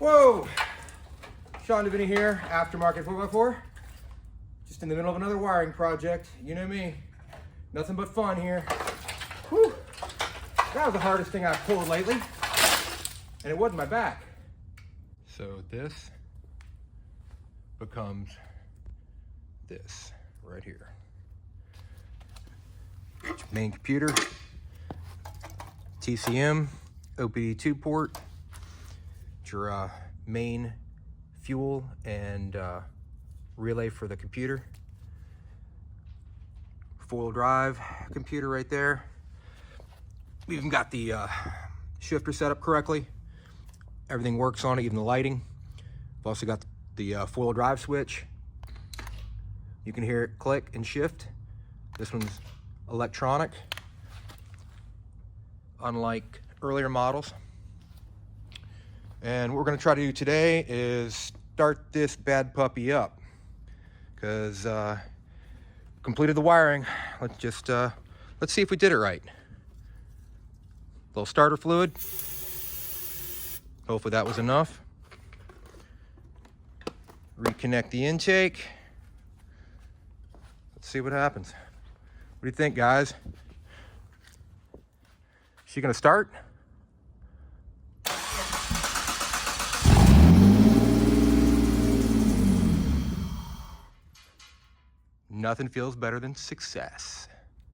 Whoa! Sean Deviney here, Aftermarket 4x4. Just in the middle of another wiring project. You know me. Nothing but fun here. Whew. That was the hardest thing I've pulled lately. And it wasn't my back. So this becomes this right here. Main computer, TCM, OBD2 port, your main fuel and relay for the computer. Four-wheel drive computer right there. We even got the shifter set up correctly. Everything works on it, even the lighting. We've also got the four-wheel drive switch. You can hear it click and shift. This one's electronic, unlike earlier models. And what we're going to try to do today is start this bad puppy up, because completed the wiring. Let's see if we did it right. Little starter fluid. Hopefully that was enough. Reconnect the intake. Let's see what happens. What do you think, guys? Is she gonna start? Nothing feels better than success.